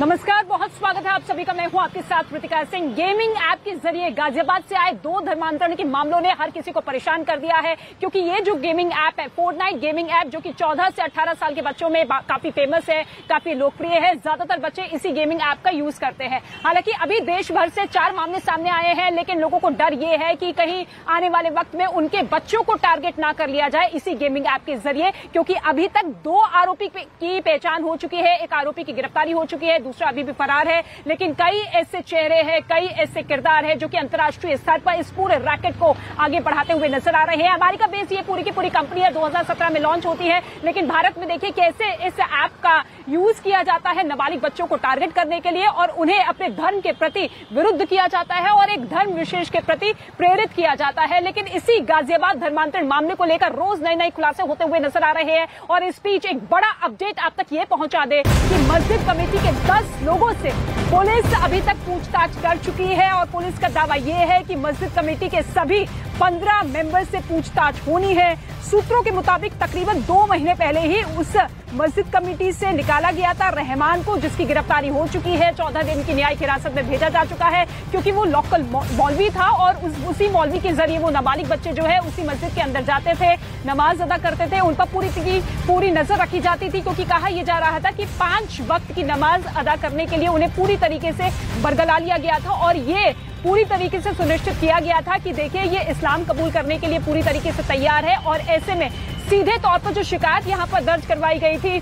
नमस्कार, बहुत स्वागत है आप सभी का। मैं हूं आपके साथ कृतिका सिंह। गेमिंग ऐप के जरिए गाजियाबाद से आए 2 धर्मांतरण के मामलों ने हर किसी को परेशान कर दिया है, क्योंकि ये जो गेमिंग ऐप है, फोर्टनाइट गेमिंग ऐप, जो कि 14 से 18 साल के बच्चों में काफी फेमस है, काफी लोकप्रिय है। ज्यादातर बच्चे इसी गेमिंग ऐप का यूज करते हैं। हालांकि अभी देश भर से 4 मामले सामने आए हैं, लेकिन लोगों को डर ये है कि कहीं आने वाले वक्त में उनके बच्चों को टारगेट ना कर लिया जाए इसी गेमिंग ऐप के जरिए, क्योंकि अभी तक 2 आरोपी की पहचान हो चुकी है। एक आरोपी की गिरफ्तारी हो चुकी है, दूसरा अभी भी फरार है। लेकिन कई ऐसे चेहरे हैं, कई ऐसे किरदार हैं जो कि अंतर्राष्ट्रीय स्तर पर इस पूरे रैकेट को आगे बढ़ाते हुए नजर आ रहे हैं। अमेरिका बेस ये पूरी की पूरी कंपनी है, 2017 में लॉन्च होती है, लेकिन भारत में देखिए कैसे इस ऐप का यूज किया जाता है नाबालिग बच्चों को टारगेट करने के लिए, और उन्हें अपने धर्म के प्रति विरुद्ध किया जाता है और एक धर्म विशेष के प्रति प्रेरित किया जाता है। लेकिन इसी गाजियाबाद धर्मांतरण मामले को लेकर रोज नए नए खुलासे होते हुए नजर आ रहे हैं, और इस बीच एक बड़ा अपडेट आप तक ये पहुंचा दे कि मस्जिद कमेटी के 10 लोगों से पुलिस अभी तक पूछताछ कर चुकी है, और पुलिस का दावा यह है कि मस्जिद कमेटी के सभी 15 मेंबर से पूछताछ होनी है। सूत्रों के मुताबिक तकरीबन 2 महीने पहले ही उस मस्जिद कमेटी से निकाला गया था रहमान को, जिसकी गिरफ्तारी हो चुकी है। 14 दिन की न्यायिक हिरासत में भेजा जा चुका है, क्योंकि वो लोकल मौलवी था, और उसी मौलवी के जरिए वो नाबालिग बच्चे जो है उसी मस्जिद के अंदर जाते थे, नमाज अदा करते थे, उन पर पूरी नजर रखी जाती थी, क्योंकि कहा यह जा रहा था कि 5 वक्त की नमाज अदा करने के लिए उन्हें पूरी तरीके से बरगला लिया गया था, और ये पूरी तरीके से सुनिश्चित किया गया था कि देखिए ये इस्लाम कबूल करने के लिए पूरी तरीके से तैयार है। और ऐसे में सीधे तौर पर जो शिकायत यहाँ पर दर्ज करवाई गई थी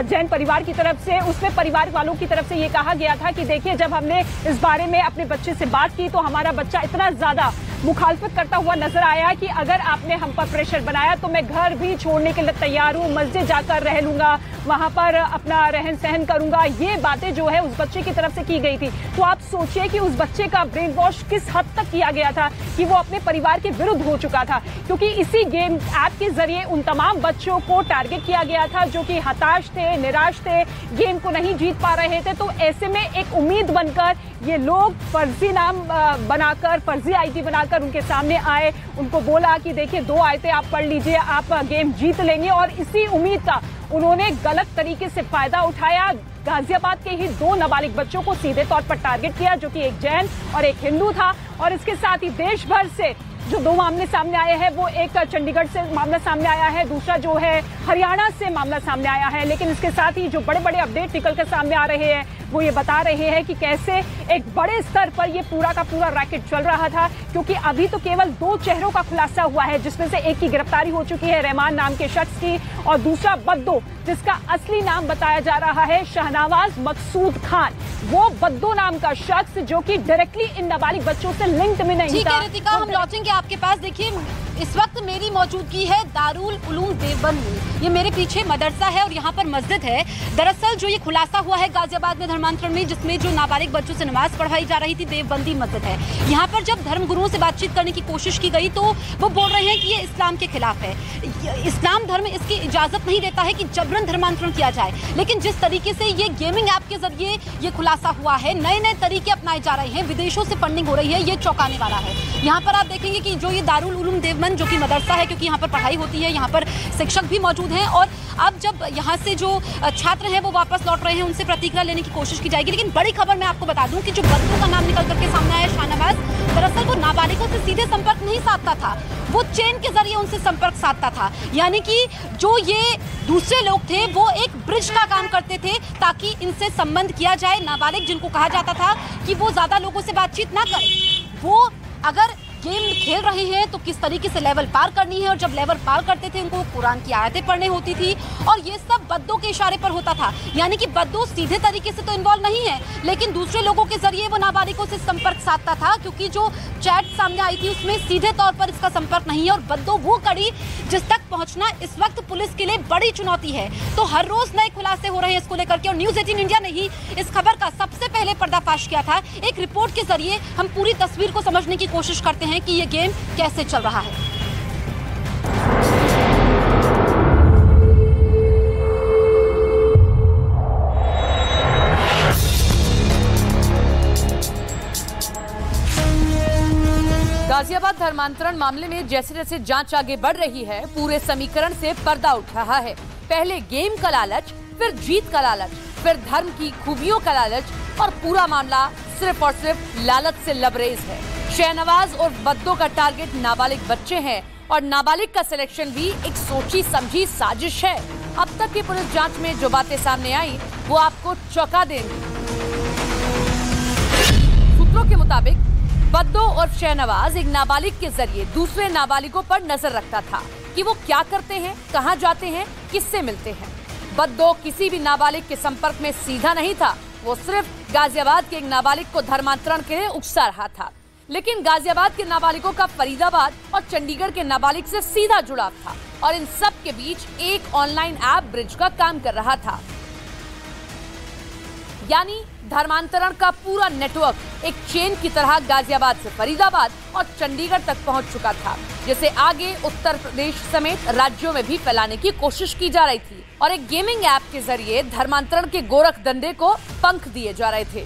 जैन परिवार की तरफ से, उसमें परिवार वालों की तरफ से ये कहा गया था कि देखिए जब हमने इस बारे में अपने बच्चे से बात की तो हमारा बच्चा इतना ज्यादा मुखालफत करता हुआ नजर आया कि अगर आपने हम पर प्रेशर बनाया तो मैं घर भी छोड़ने के लिए तैयार हूँ, मस्जिद जाकर रह लूंगा, वहां पर अपना रहन सहन करूंगा। ये बातें जो है उस बच्चे की तरफ से की गई थी। तो आप सोचिए कि उस बच्चे का ब्रेन वॉश किस हद तक किया गया था कि वो अपने परिवार के विरुद्ध हो चुका था, क्योंकि इसी गेम ऐप के जरिए उन तमाम बच्चों को टारगेट किया गया था जो कि हताश थे, निराश थे, गेम को नहीं जीत पा रहे थे। तो ऐसे में एक उम्मीद बनकर ये लोग फर्जी नाम बनाकर, फर्जी आईडी बनाकर उनके सामने आए, उनको बोला कि देखिए 2 आयतें आप पढ़ लीजिए, आप गेम जीत लेंगे, और इसी उम्मीद का उन्होंने गलत तरीके से फायदा उठाया। गाजियाबाद के ही 2 नाबालिग बच्चों को सीधे तौर पर टारगेट किया, जो कि एक जैन और एक हिंदू था। और इसके साथ ही देश भर से जो 2 मामले सामने आए हैं, वो एक चंडीगढ़ से मामला सामने आया है, दूसरा जो है हरियाणा से मामला सामने आया है। लेकिन इसके साथ ही जो बड़े बड़े अपडेट निकल कर सामने आ रहे हैं वो ये बता रहे हैं कि कैसे एक बड़े स्तर पर ये पूरा का पूरा रैकेट चल रहा था, क्योंकि अभी तो केवल 2 चेहरों का खुलासा हुआ है, जिसमें से एक की गिरफ्तारी हो चुकी है रहमान नाम के शख्स की, और दूसरा बद्दो, जिसका असली नाम बताया जा रहा है शाहनवाज मकसूद खान। वो बद्दो नाम का शख्स जो कि डायरेक्टली इन नाबालिग बच्चों से लिंक्ड में नहीं था। रितिका, हम लौटेंगे आपके पास। देखिए इस वक्त मेरी मौजूदगी है दारुल उलूम देवबंद में। ये मेरे पीछे मदरसा है और यहाँ पर मस्जिद है। दरअसल जो ये खुलासा हुआ है गाजियाबाद में धर्मांतरण में, जिसमें जो नाबालिग बच्चों से नमाज पढ़ाई जा रही थी, देवबंदी मस्जिद है। यहाँ पर जब धर्म गुरुओं से बातचीत करने की कोशिश की गई तो वो बोल रहे हैं कि ये इस्लाम के खिलाफ है, इस्लाम धर्म इसकी इजाजत नहीं देता है कि जबरन धर्मांतरण किया जाए। लेकिन जिस तरीके से ये गेमिंग ऐप के जरिए ये खुलासा हुआ है, नए नए तरीके अपनाए जा रहे हैं, विदेशों से फंडिंग हो रही है, ये चौंकाने वाला है। यहाँ पर आप देखेंगे कि जो ये दारुल उलूम देवबंद जो कि मदरसा है, क्योंकि यहाँ पर पढ़ाई होती है, यहाँ पर शिक्षक भी मौजूद हैं, और अब जब यहाँ से जो छात्र हैं वो वापस लौट रहे हैं, उनसे प्रतिक्रिया लेने की कोशिश की जाएगी। लेकिन बड़ी खबर मैं आपको बता दूं कि जो बद्दू का नाम निकल करके सामने आया शाहनवाज, दरअसल वो नाबालिगों से सीधे संपर्क नहीं साधता था, वो चेन के जरिए उनसे संपर्क साधता था। यानी कि जो ये दूसरे लोग थे वो एक ब्रिज का काम करते थे ताकि इनसे संबंध किया जाए। नाबालिग जिनको कहा जाता था कि वो ज्यादा लोगों से बातचीत ना करें, वो अगर गेम खेल रहे हैं तो किस तरीके से लेवल पार करनी है, और जब लेवल पार करते थे उनको कुरान की आयतें पढ़ने होती थी, और ये सब बद्दों के इशारे पर होता था। यानी कि बद्दो सीधे तरीके से तो इन्वॉल्व नहीं है, लेकिन दूसरे लोगों के जरिए वो नाबालिगों से संपर्क साधता था, क्योंकि जो चैट सामने आई थी उसमें सीधे तौर पर इसका संपर्क नहीं है। और बद्दो वो कड़ी जिस तक पहुंचना इस वक्त पुलिस के लिए बड़ी चुनौती है। तो हर रोज नए खुलासे हो रहे हैं इसको लेकर के, और न्यूज़ 18 इंडिया ने ही इस खबर का सबसे पहले पर्दाफाश किया था। एक रिपोर्ट के जरिए हम पूरी तस्वीर को समझने की कोशिश करते हैं कि ये गेम कैसे चल रहा है। गाजियाबाद धर्मांतरण मामले में जैसे जैसे जांच आगे बढ़ रही है, पूरे समीकरण से पर्दा उठ रहा है। पहले गेम का लालच, फिर जीत का लालच, फिर धर्म की खूबियों का लालच और पूरा मामला सिर्फ और सिर्फ लालच से लबरेज है। शहनवाज और बद्दो का टारगेट नाबालिग बच्चे हैं और नाबालिग का सिलेक्शन भी एक सोची समझी साजिश है। अब तक की पुलिस जांच में जो बातें सामने आई वो आपको चौंका देंगी। सूत्रों के मुताबिक बद्दो और शहनवाज एक नाबालिग के जरिए दूसरे नाबालिगों पर नजर रखता था कि वो क्या करते हैं, कहां जाते हैं, किससे मिलते हैं। बद्दो किसी भी नाबालिग के संपर्क में सीधा नहीं था, वो सिर्फ गाजियाबाद के एक नाबालिग को धर्मांतरण के लिए उकसा रहा था। लेकिन गाजियाबाद के नाबालिगों का फरीदाबाद और चंडीगढ़ के नाबालिग से सीधा जुड़ाव था और इन सब के बीच एक ऑनलाइन ऐप ब्रिज का काम कर रहा था। यानी धर्मांतरण का पूरा नेटवर्क एक चेन की तरह गाजियाबाद से फरीदाबाद और चंडीगढ़ तक पहुंच चुका था, जिसे आगे उत्तर प्रदेश समेत राज्यों में भी फैलाने की कोशिश की जा रही थी और एक गेमिंग ऐप के जरिए धर्मांतरण के गोरख धंधे को पंख दिए जा रहे थे।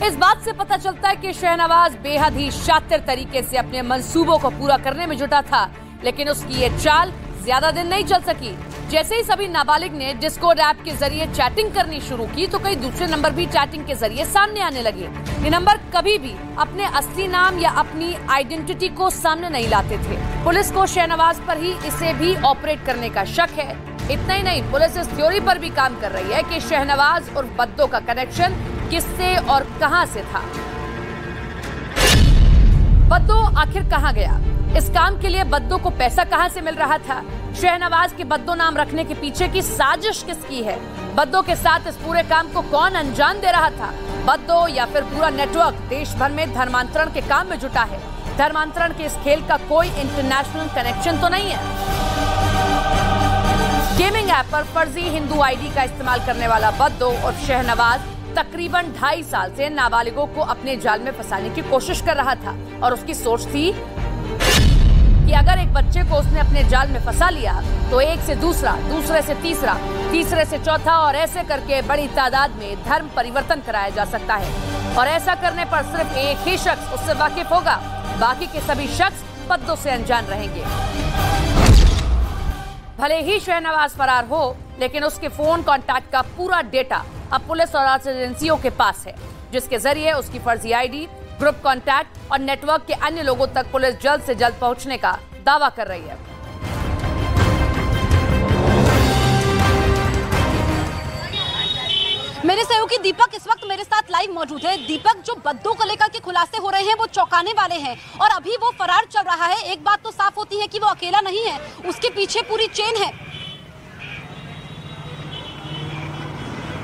इस बात से पता चलता है कि शहनवाज बेहद ही शातिर तरीके से अपने मंसूबों को पूरा करने में जुटा था, लेकिन उसकी ये चाल ज्यादा दिन नहीं चल सकी। जैसे ही सभी नाबालिग ने डिस्कॉर्ड ऐप के जरिए चैटिंग करनी शुरू की तो कई दूसरे नंबर भी चैटिंग के जरिए सामने आने लगे। ये नंबर कभी भी अपने असली नाम या अपनी आइडेंटिटी को सामने नहीं लाते थे। पुलिस को शहनवाज पर ही इसे भी ऑपरेट करने का शक है। इतना ही नहीं, पुलिस इस थ्योरी पर भी काम कर रही है कि शहनवाज और बद्दो का कनेक्शन किससे और कहां से था। बद्दो आखिर कहां गया? इस काम के लिए बद्दो को पैसा कहां से मिल रहा था? शहनवाज के बद्दो नाम रखने के पीछे की साजिश किसकी है? बद्दो के साथ इस पूरे काम को कौन अंजाम दे रहा था? बद्दो या फिर पूरा नेटवर्क देश भर में धर्मांतरण के काम में जुटा है? धर्मांतरण के इस खेल का कोई इंटरनेशनल कनेक्शन तो नहीं है? गेमिंग ऐप पर फर्जी हिंदू आईडी का इस्तेमाल करने वाला बद्दो और शहनवाज तकरीबन 2.5 साल से नाबालिगों को अपने जाल में फंसाने की कोशिश कर रहा था और उसकी सोच थी कि अगर एक बच्चे को उसने अपने जाल में फंसा लिया तो एक से दूसरा, दूसरे से तीसरा, तीसरे से चौथा और ऐसे करके बड़ी तादाद में धर्म परिवर्तन कराया जा सकता है। और ऐसा करने पर सिर्फ एक ही शख्स उससे वाकिफ होगा, बाकी के सभी शख्स बद्दो से अनजान रहेंगे। भले ही शहनवाज फरार हो, लेकिन उसके फोन कॉन्टैक्ट का पूरा डेटा अब पुलिस और एजेंसियों के पास है, जिसके जरिए उसकी फर्जी आईडी, ग्रुप कॉन्टैक्ट और नेटवर्क के अन्य लोगों तक पुलिस जल्द से जल्द पहुंचने का दावा कर रही है। मेरे सहयोगी दीपक इस वक्त मेरे साथ लाइव मौजूद है। दीपक, जो बद्दो को लेकर के खुलासे हो रहे हैं वो चौंकाने वाले हैं और अभी वो फरार चल रहा है। एक बात तो साफ होती है कि वो अकेला नहीं है, उसके पीछे पूरी चेन है।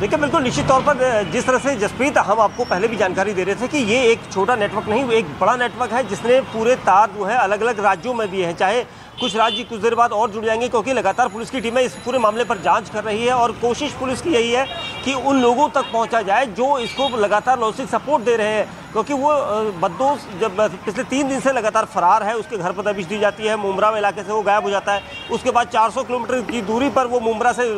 देखिए, बिल्कुल निश्चित तौर पर जिस तरह से जसप्रीत हम आपको पहले भी जानकारी दे रहे थे कि ये एक छोटा नेटवर्क नहीं, एक बड़ा नेटवर्क है जिसने पूरे तार जो है अलग अलग राज्यों में भी हैं। चाहे कुछ राज्य कुछ देर बाद और जुड़ जाएंगे, क्योंकि लगातार पुलिस की टीमें इस पूरे मामले पर जांच कर रही है और कोशिश पुलिस की यही है कि उन लोगों तक पहुंचा जाए जो इसको लगातार लॉजिस्टिक सपोर्ट दे रहे हैं। क्योंकि वो बद्दो जब पिछले 3 दिन से लगातार फरार है, उसके घर पर दबिश दी जाती है, मुमरा इलाके से वो गायब हो जाता है। उसके बाद 400 किलोमीटर की दूरी पर वो मुमरा से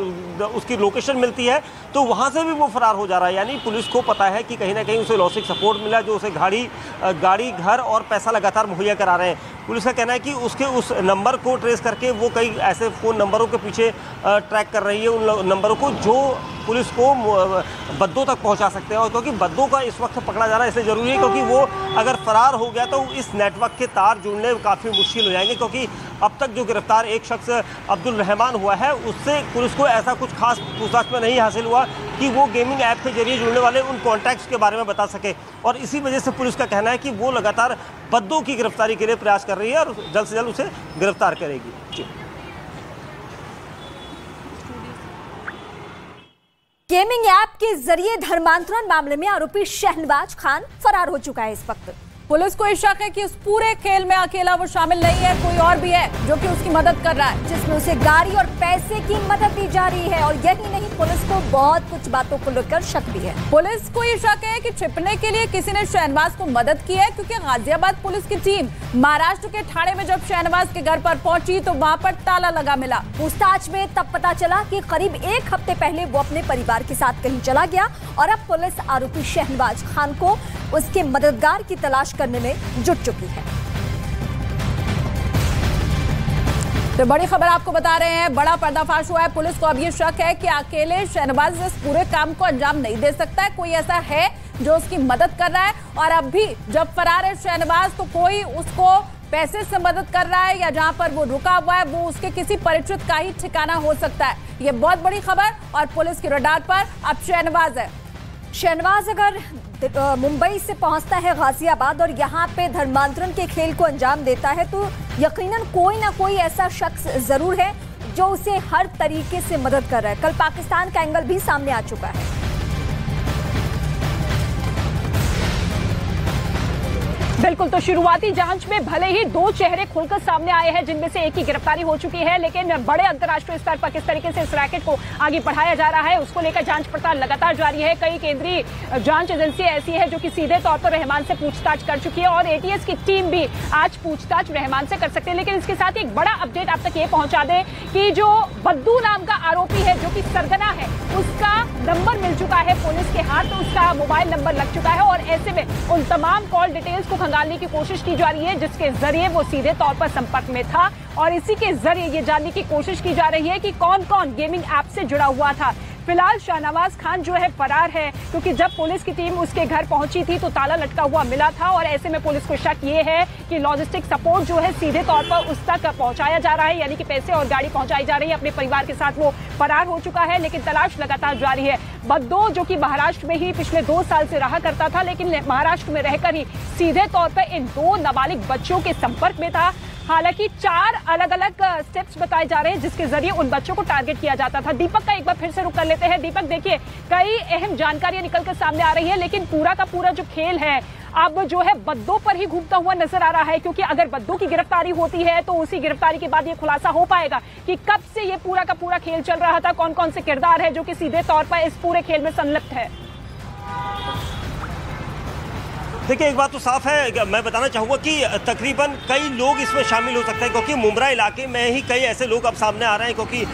उसकी लोकेशन मिलती है, तो वहाँ से भी वो फरार हो जा रहा है। यानी पुलिस को पता है कि कहीं ना कहीं उसे लॉजिस्टिक सपोर्ट मिला, जो उसे गाड़ी, घर और पैसा लगातार मुहैया करा रहे हैं। पुलिस का कहना है कि उसके उस नंबर को ट्रेस करके वो कई ऐसे फ़ोन नंबरों के पीछे ट्रैक कर रही है, उन नंबरों को जो पुलिस को बद्दो तक पहुंचा सकते हैं। और क्योंकि बद्दो का इस वक्त पकड़ा जा रहा है इसलिए ज़रूरी है, क्योंकि वो अगर फरार हो गया तो इस नेटवर्क के तार जुड़ने काफ़ी मुश्किल हो जाएंगे। क्योंकि अब तक जो गिरफ्तार एक शख्स अब्दुल रहमान हुआ है, उससे पुलिस को ऐसा कुछ खास पूछताछ में नहीं हासिल हुआ कि वो गेमिंग ऐप के जरिए जुड़ने वाले उन कॉन्टैक्ट्स के बारे में बता सके। और इसी वजह से पुलिस का कहना है कि वो लगातार बद्दो की गिरफ्तारी के लिए प्रयास कर रही है और जल्द से जल्द उसे गिरफ्तार करेगी। जी। गेमिंग ऐप के जरिए धर्मांतरण मामले में आरोपी शहनवाज खान फरार हो चुका है। इस वक्त पुलिस को शक है कि उस पूरे खेल में अकेला वो शामिल नहीं है, कोई और भी है जो कि उसकी मदद कर रहा है, जिसमें उसे गाड़ी और पैसे की मदद दी जा रही है। और यही नहीं, पुलिस को बहुत कुछ बातों को लेकर शक भी है। पुलिस को ये शक है कि छिपने के लिए किसी ने शहनवाज को मदद की है, क्योंकि गाजियाबाद पुलिस की टीम महाराष्ट्र के ठाणे में जब शहनवाज के घर पर पहुंची तो वहां पर ताला लगा मिला। पूछताछ में तब पता चला कि करीब 1 हफ्ते पहले वो अपने परिवार के साथ कहीं चला गया और अब पुलिस आरोपी शहनवाज खान को उसके मददगार की तलाश करने में जुट चुकी है। तो बड़ी खबर आपको बता रहे हैं, बड़ा पर्दाफाश हुआ है। पुलिस को अब ये शक है कि अकेले शहनवाज इस पूरे काम को अंजाम नहीं दे सकता है, कोई ऐसा है जो उसकी मदद कर रहा है। और अब भी जब फरार है शहनवाज तो कोई उसको पैसे से मदद कर रहा है या जहां पर वो रुका हुआ है वो उसके किसी परिचित का ही ठिकाना हो सकता है। ये बहुत बड़ी खबर और पुलिस की रडार पर अब शहनवाज है। शहनवाज अगर मुंबई से पहुंचता है गाजियाबाद और यहाँ पे धर्मांतरण के खेल को अंजाम देता है तो यकीनन कोई ना कोई ऐसा शख्स जरूर है जो उसे हर तरीके से मदद कर रहा है। कल पाकिस्तान का एंगल भी सामने आ चुका है। बिल्कुल, तो शुरुआती जांच में भले ही 2 चेहरे खुलकर सामने आए हैं जिनमें से एक की गिरफ्तारी हो चुकी है, लेकिन बड़े अंतर्राष्ट्रीय स्तर पर किस तरीके से इस रैकेट को आगे बढ़ाया जा रहा है उसको लेकर जांच पड़ताल लगातार जारी है। कई केंद्रीय जांच एजेंसी ऐसी है जो कि सीधे तौर पर रहमान से पूछताछ कर चुकी है और एटीएस की टीम भी आज पूछताछ रहमान से कर सकती है। लेकिन इसके साथ एक बड़ा अपडेट आप तक ये पहुंचा दे कि जो बद्दू नाम का आरोपी है जो कि सरगना है, उसका नंबर मिल चुका है पुलिस के हाथ, तो उसका मोबाइल नंबर लग चुका है और ऐसे में उन तमाम कॉल डिटेल्स को खंगालने की कोशिश की जा रही है जिसके जरिए वो सीधे तौर पर संपर्क में था और इसी के जरिए ये जानने की कोशिश की जा रही है कि कौन कौन गेमिंग ऐप से जुड़ा हुआ था। फिलहाल शहनवाज खान जो है फरार है क्योंकि जब पुलिस की टीम उसके घर पहुंची थी तो ताला लटका हुआ मिला था और ऐसे में पुलिस को शक ये है कि लॉजिस्टिक सपोर्ट जो है सीधे तौर पर उस तक पहुंचाया जा रहा है, यानी कि पैसे और गाड़ी पहुंचाई जा रही है। अपने परिवार के साथ वो फरार हो चुका है लेकिन तलाश लगातार जारी है। बद्दू जो कि महाराष्ट्र में ही पिछले 2 साल से रहा करता था लेकिन महाराष्ट्र में रहकर ही सीधे तौर पर इन 2 नाबालिग बच्चों के संपर्क में था। हालांकि 4 अलग अलग स्टेप्स बताए जा रहे हैं जिसके जरिए उन बच्चों को टारगेट किया जाता था। दीपक का एक बार फिर से रुक कर लेते हैं। दीपक, देखिए कई अहम जानकारियां निकलकर सामने आ रही है लेकिन पूरा का पूरा जो खेल है अब जो है बद्दू पर ही घूमता हुआ नजर आ रहा है, क्योंकि अगर बद्दू की गिरफ्तारी होती है तो उसी गिरफ्तारी के बाद ये खुलासा हो पाएगा कि कब से ये पूरा का पूरा खेल चल रहा था, कौन कौन से किरदार है जो कि सीधे तौर पर इस पूरे खेल में संलिप्त है। देखिए, एक बात तो साफ है, मैं बताना चाहूँगा कि तकरीबन कई लोग इसमें शामिल हो सकते हैं क्योंकि मुंब्रा इलाके में ही कई ऐसे लोग अब सामने आ रहे हैं क्योंकि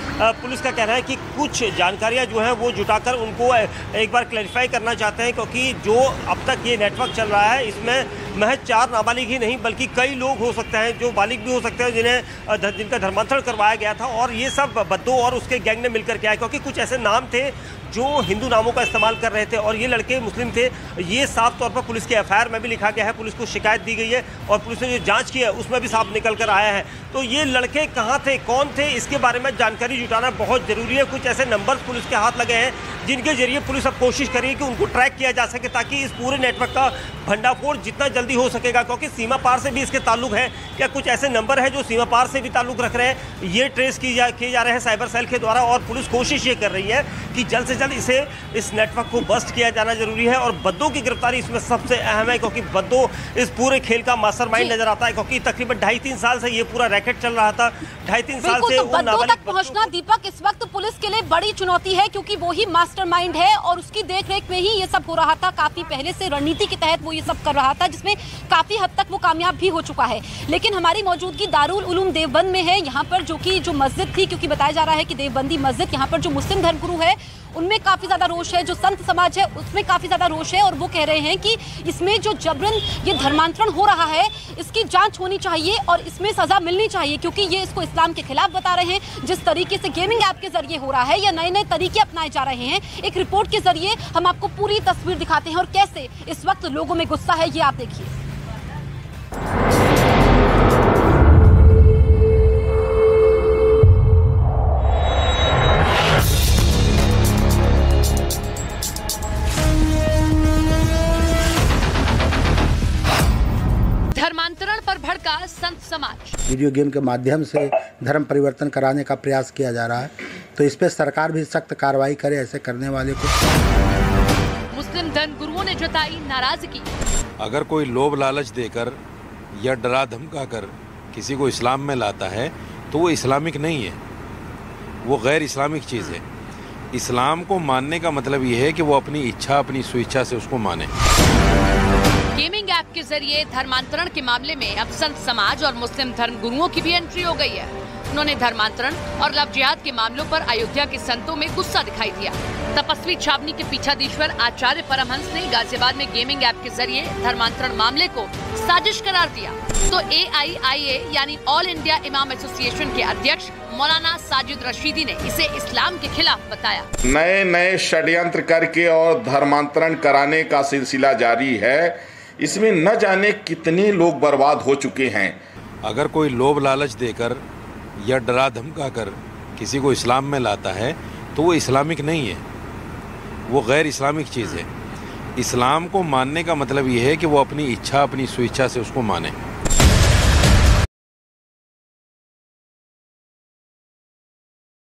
पुलिस का कहना है कि कुछ जानकारियां जो हैं वो जुटाकर उनको एक बार क्लैरिफाई करना चाहते हैं क्योंकि जो अब तक ये नेटवर्क चल रहा है इसमें महज 4 नाबालिग ही नहीं बल्कि कई लोग हो सकते हैं जो बालिग भी हो सकते हैं जिनका धर्मांतरण करवाया गया था और ये सब बद्दू और उसके गैंग ने मिलकर किया है क्योंकि कुछ ऐसे नाम थे जो हिंदू नामों का इस्तेमाल कर रहे थे और ये लड़के मुस्लिम थे। ये साफ तौर पर पुलिस के एफआईआर में भी लिखा गया है, पुलिस को शिकायत दी गई है और पुलिस ने जो जांच की है उसमें भी साफ निकल कर आया है। तो ये लड़के कहाँ थे, कौन थे, इसके बारे में जानकारी जुटाना बहुत जरूरी है। कुछ ऐसे नंबर्स पुलिस के हाथ लगे हैं जिनके जरिए पुलिस अब कोशिश करेगी कि उनको ट्रैक किया जा सके ताकि इस पूरे नेटवर्क का भंडाफोड़ जितना जल्दी हो सकेगा, क्योंकि सीमा पार से भी इसके ताल्लुक है। क्या कुछ ऐसे नंबर है जो सीमा पार से भी ताल्लुक रख रहे हैं, ये ट्रेस किए जा रहे हैं साइबर सेल के द्वारा और पुलिस कोशिश ये कर रही है कि जल्द से जल्द इस नेटवर्क को बस्ट किया जाना जरूरी है। और बद्दू की गिरफ्तारी इसमें सबसे अहम है क्योंकि बद्दू इस पूरे खेल का मास्टरमाइंड नजर आता है क्योंकि तकरीबन 2.5-3 साल से ये पूरा रैकेट चल रहा था। 2.5-3 साल से बद्दू तक पहुंचना दीपक इस वक्त पुलिस के लिए बड़ी चुनौती है क्योंकि वो ही मास्टरमाइंड है और उसकी देखरेख में ही ये सब हो रहा था। काफी पहले से रणनीति के तहत वो ये सब कर रहा था जिसमें काफी हद तक वो कामयाब भी हो चुका है। लेकिन हमारी मौजूदगी दारुल उलूम देवबंद में है, यहाँ पर जो मस्जिद थी, क्योंकि बताया जा रहा है कि देवबंदी मस्जिद, यहाँ पर जो मुस्लिम धर्मगुरु है उनमें काफी ज्यादा रोष है, जो संत समाज है उसमें काफी ज्यादा रोष है और वो कह रहे हैं कि इसमें जो जबरन ये धर्मांतरण हो रहा है इसकी जांच होनी चाहिए और इसमें सजा मिलनी चाहिए क्योंकि ये इसको इस्लाम के खिलाफ बता रहे हैं। जिस तरीके से गेमिंग ऐप के जरिए हो रहा है या नए नए तरीके अपनाए जा रहे हैं, एक रिपोर्ट के जरिए हम आपको पूरी तस्वीर दिखाते हैं और कैसे इस वक्त लोगों में गुस्सा है ये आप देखिए। धर्मांतरण पर भड़का संत समाज। वीडियो गेम के माध्यम से धर्म परिवर्तन कराने का प्रयास किया जा रहा है, तो इस पे सरकार भी सख्त कार्रवाई करे ऐसे करने वाले को। मुस्लिम धर्मगुरुओं ने जताई नाराजगी। अगर कोई लोभ लालच देकर या डरा धमका कर किसी को इस्लाम में लाता है तो वो इस्लामिक नहीं है, वो गैर इस्लामिक चीज़ है। इस्लाम को मानने का मतलब ये है कि वो अपनी इच्छा, अपनी स्वेच्छा से उसको माने। गेमिंग ऐप के जरिए धर्मांतरण के मामले में अब संत समाज और मुस्लिम धर्मगुरुओं की भी एंट्री हो गई है। उन्होंने धर्मांतरण और लव जिहाद के मामलों पर अयोध्या के संतों में गुस्सा दिखाई दिया। तपस्वी छावनी के पीठाधीश्वर आचार्य परमहंस ने गाजियाबाद में गेमिंग ऐप के जरिए धर्मांतरण मामले को साजिश करार दिया तो AIIA यानी ऑल इंडिया इमाम एसोसिएशन के अध्यक्ष मौलाना साजिद रशीदी ने इसे इस्लाम के खिलाफ बताया। नए नए षड्यंत्र करके और धर्मांतरण कराने का सिलसिला जारी है। इसमें न जाने कितने लोग बर्बाद हो चुके हैं। अगर कोई लोभ लालच देकर या डरा धमका कर किसी को इस्लाम में लाता है तो वो इस्लामिक नहीं है, वो गैर इस्लामिक चीज़ है। इस्लाम को मानने का मतलब ये है कि वो अपनी इच्छा, अपनी स्वेच्छा से उसको माने।